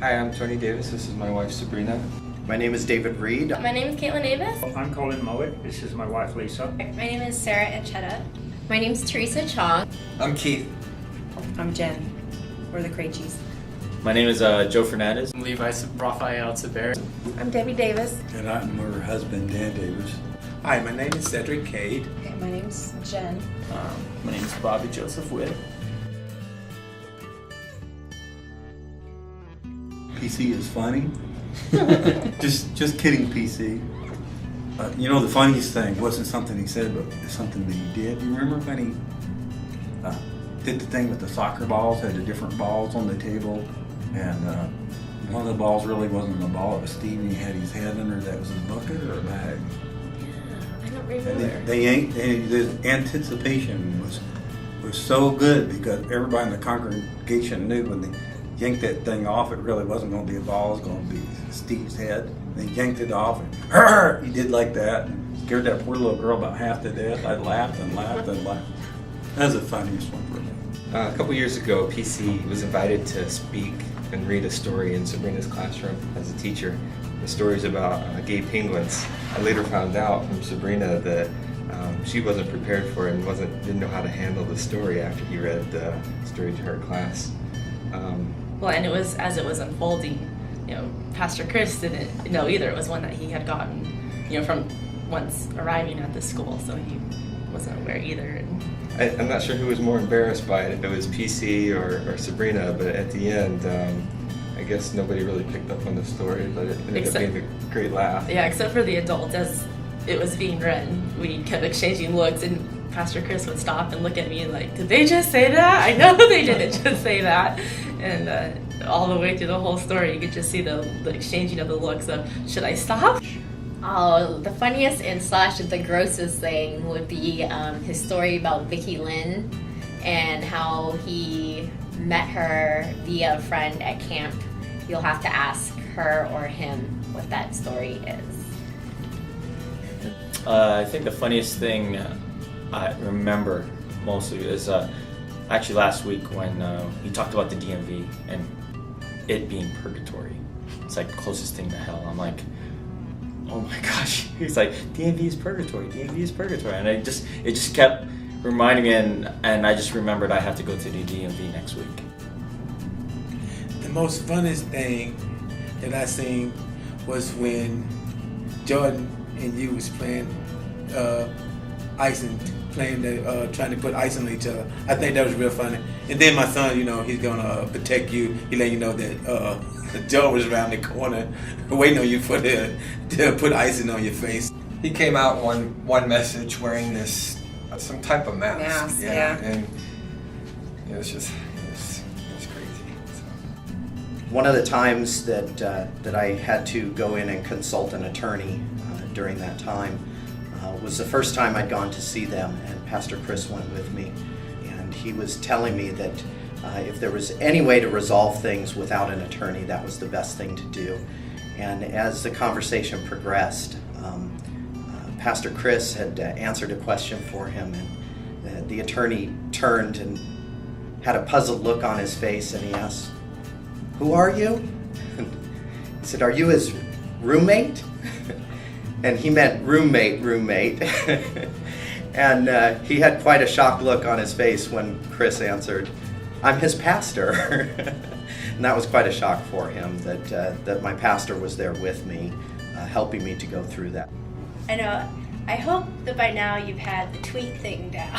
Hi, I'm Tony Davis. This is my wife, Sabrina. My name is David Reed. My name is Caitlin Davis. I'm Colin Mowat. This is my wife, Lisa. My name is Sarah Anchetta. My name's Teresa Chong. I'm Keith. I'm Jen. We're the Krejcis. My name is Joe Fernandez. I'm Levi Raphael Saber. I'm Debbie Davis. And I'm her husband, Dan Davis. Hi, my name is Cedric Cade. Okay, my name's Jen. My name is Bobby Joseph Witt. PC is funny. just kidding, PC. You know, the funniest thing wasn't something he said, but it's something that he did. You remember when he did the thing with the soccer balls, had the different balls on the table, and one of the balls really wasn't a ball, it was Steve, and he had his head under that was a bucket or a bag. I don't remember. The anticipation was so good because everybody in the congregation knew when they yanked that thing off, it really wasn't going to be a ball, it was going to be Steve's head. They yanked it off, and he did like that, and scared that poor little girl about half to death. I laughed and laughed and laughed. That was the funniest one for me. A couple years ago, PC was invited to speak and read a story in Sabrina's classroom as a teacher. The story is about gay penguins. I later found out from Sabrina that she wasn't prepared for it and didn't know how to handle the story after he read the story to her class. Well, and it was as it was unfolding, Pastor Chris didn't know either. It was one that he had gotten, from once arriving at the school, so he wasn't aware either. I'm not sure who was more embarrassed by it, if it was PC or Sabrina, but at the end, I guess nobody really picked up on the story, but it ended up being a great laugh. Yeah, except for the adults. As it was being read, we kept exchanging looks, and Pastor Chris would stop and look at me like, did they just say that? I know they didn't just say that. And all the way through the whole story, you could just see the exchanging of the looks of, should I stop? Oh, the funniest and slash the grossest thing would be his story about Vicky Lynn and how he met her via a friend at camp. You'll have to ask her or him what that story is. I think the funniest thing I remember mostly is actually last week when he talked about the DMV and it being purgatory. It's like the closest thing to hell. I'm like, oh my gosh. He's like, DMV is purgatory, DMV is purgatory. And it just kept reminding me, and I just remembered I have to go to the DMV next week. The most funnest thing that I seen was when Jordan and you was playing trying to put ice on each other. I think that was real funny. And then my son, he's gonna protect you. He let you know that Joe was around the corner waiting on you to put icing on your face. He came out one message wearing this some type of mask. Yeah. And it was just crazy. So. One of the times that I had to go in and consult an attorney during that time was the first time I'd gone to see them, and Pastor Chris went with me, and he was telling me that if there was any way to resolve things without an attorney, that was the best thing to do. And as the conversation progressed, Pastor Chris had answered a question for him, and the attorney turned and had a puzzled look on his face, and he asked, "Who are you?" He said, "Are you his roommate?" And he meant roommate. And he had quite a shocked look on his face when Chris answered, "I'm his pastor." And that was quite a shock for him that my pastor was there with me, helping me to go through that. I know. I hope that by now you've had the tweet thing down.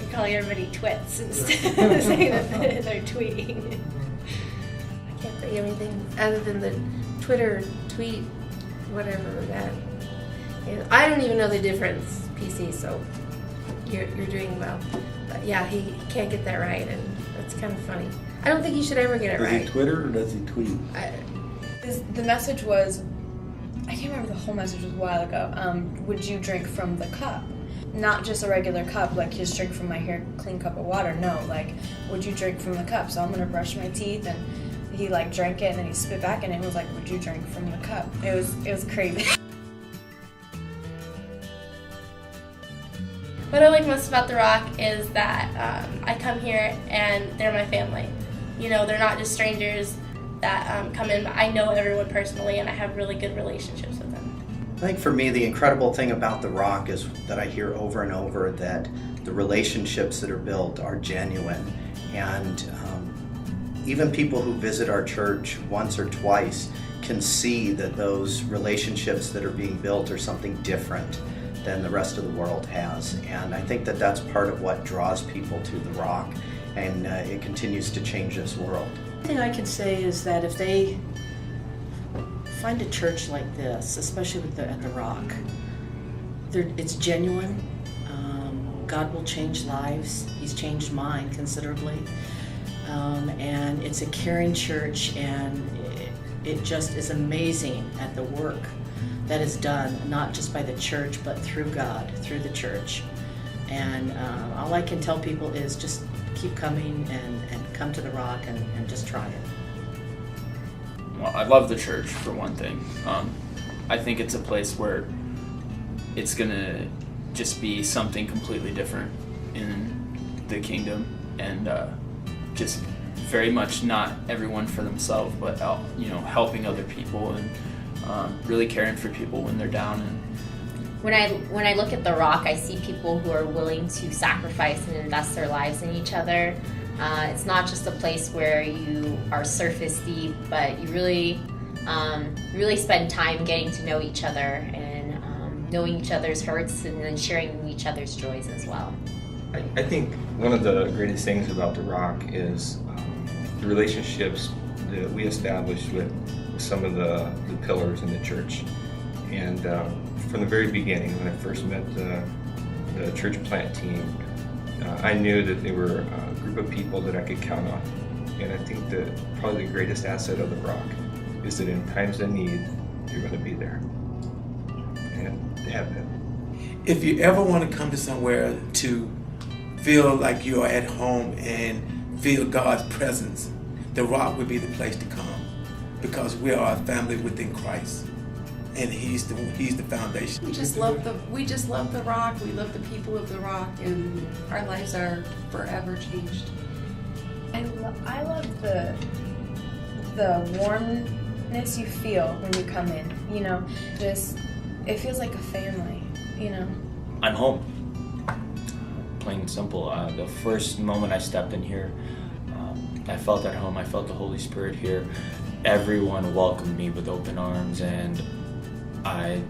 You're calling everybody twits instead of saying that they're tweeting. I can't think of anything other than the Twitter tweet, whatever that. I don't even know the difference, PC, so you're doing well. But yeah, he can't get that right, and that's kind of funny. I don't think he should ever get it right. Does he Twitter or does he tweet? The message was, I can't remember the whole message, was a while ago. Would you drink from the cup? Not just a regular cup, like just drink from my clean cup of water. No, like, would you drink from the cup? So I'm gonna brush my teeth, and he drank it, and then he spit back in it and was like, would you drink from the cup? It was crazy. What I like most about the Rock is that I come here and they're my family. You know, they're not just strangers that come in. I know everyone personally, and I have really good relationships with them. I think for me, the incredible thing about the Rock is that I hear over and over that the relationships that are built are genuine. And even people who visit our church once or twice can see that those relationships that are being built are something different than the rest of the world has. And I think that that's part of what draws people to the Rock, and it continues to change this world. The thing I can say is that if they find a church like this, especially at the Rock, it's genuine. God will change lives. He's changed mine considerably. And it's a caring church, and it just is amazing at the work that is done, not just by the church, but through God, through the church. And all I can tell people is just keep coming and come to the Rock and just try it. Well, I love the church, for one thing. I think it's a place where it's going to just be something completely different in the kingdom, and just very much not everyone for themselves, but helping other people and really caring for people when they're down. And when I look at the Rock, I see people who are willing to sacrifice and invest their lives in each other. It's not just a place where you are surface deep, but you really spend time getting to know each other and knowing each other's hurts, and then sharing each other's joys as well. I think one of the greatest things about the Rock is the relationships that we established with some of the pillars in the church. And from the very beginning, when I first met the church plant team, I knew that they were a group of people that I could count on. And I think that probably the greatest asset of the Rock is that in times of need, you're going to be there. And they have been. If you ever want to come to somewhere to feel like you are at home and feel God's presence, the Rock would be the place to come, because we are a family within Christ, and He's the foundation. We just love the Rock. We love the people of the Rock, and our lives are forever changed. I love the warmness you feel when you come in. You know, just it feels like a family. You know. I'm home. Plain and simple. The first moment I stepped in here, I felt at home. I felt the Holy Spirit here. Everyone welcomed me with open arms, and I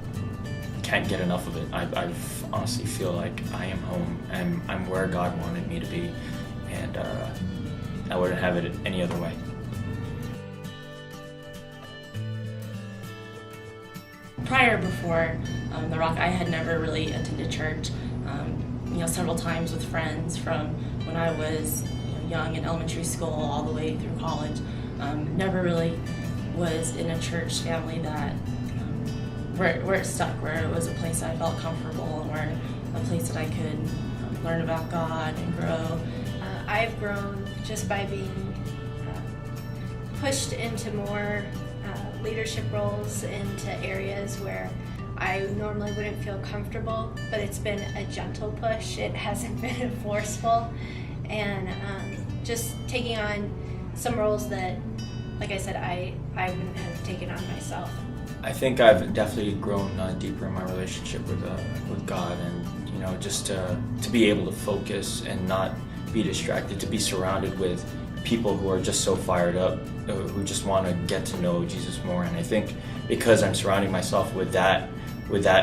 can't get enough of it. I honestly feel like I am home. I'm where God wanted me to be, and I wouldn't have it any other way. Prior, before the Rock, I had never really attended church. Several times with friends from when I was young in elementary school all the way through college. Never really was in a church family that where it stuck, where it was a place I felt comfortable, and where a place that I could learn about God and grow. I've grown just by being pushed into more leadership roles, into areas where I normally wouldn't feel comfortable, but it's been a gentle push. It hasn't been forceful, and just taking on some roles that, like I said, I wouldn't have taken on myself. I think I've definitely grown deeper in my relationship with God, and just to be able to focus and not be distracted, to be surrounded with people who are just so fired up, who just want to get to know Jesus more. And I think because I'm surrounding myself with that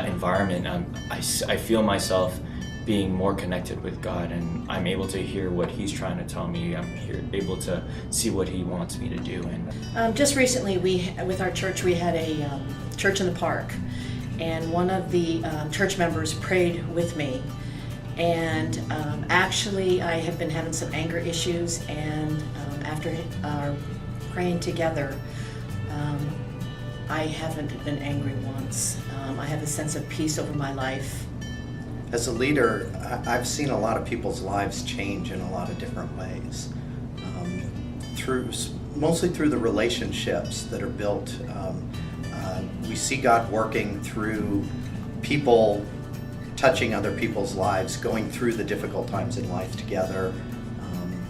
environment, I feel myself being more connected with God, and I'm able to hear what He's trying to tell me. I'm able to see what He wants me to do. And just recently, with our church, we had a church in the park, and one of the church members prayed with me. And actually, I have been having some anger issues, and after praying together, I haven't been angry once. I have a sense of peace over my life. As a leader, I've seen a lot of people's lives change in a lot of different ways. Mostly through the relationships that are built. We see God working through people touching other people's lives, going through the difficult times in life together,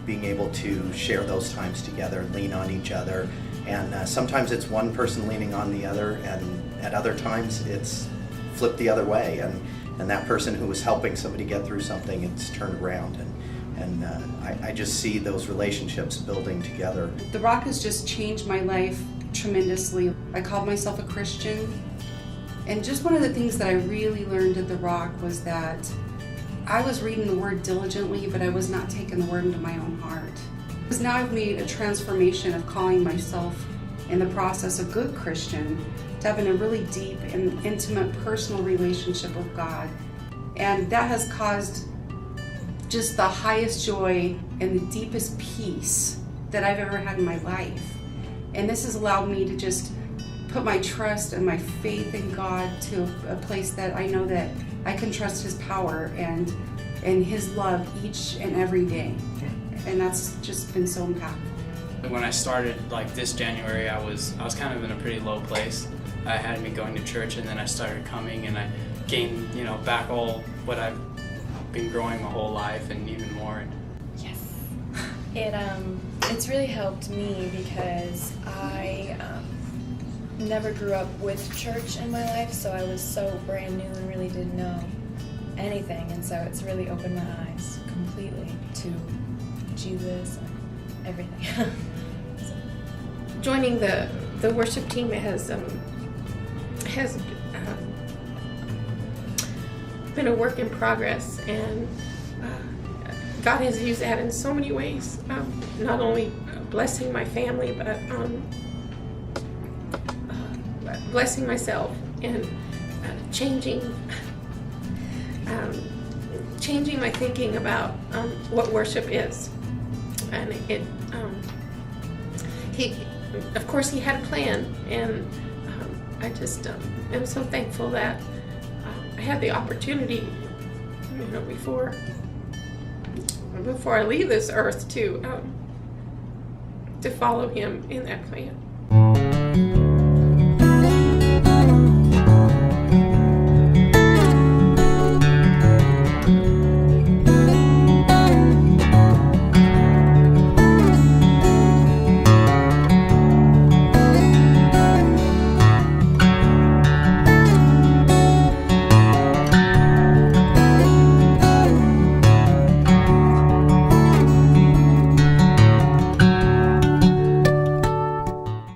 being able to share those times together, lean on each other. And sometimes it's one person leaning on the other, and at other times it's flipped the other way. And that person who was helping somebody get through something, it's turned around. And I just see those relationships building together. The Rock has just changed my life tremendously. I called myself a Christian. And just one of the things that I really learned at the Rock was that I was reading the Word diligently, but I was not taking the Word into my own heart. Because now I've made a transformation of calling myself, in the process, a good Christian, to having a really deep and intimate personal relationship with God. And that has caused just the highest joy and the deepest peace that I've ever had in my life. And this has allowed me to just put my trust and my faith in God to a place that I know that I can trust His power and His love each and every day. And that's just been so impactful. When I started this January, I was kind of in a pretty low place. I had been going to church, and then I started coming, and I gained back all what I've been growing my whole life and even more. Yes. It's really helped me because I never grew up with church in my life, so I was so brand new and really didn't know anything, and so it's really opened my eyes completely to Jesus and everything. Joining the worship team has been a work in progress, and God has used that in so many ways. Not only blessing my family, but blessing myself and changing my thinking about what worship is. And of course, he had a plan, and I just am so thankful that I had the opportunity, before I leave this earth, to follow him in that plan.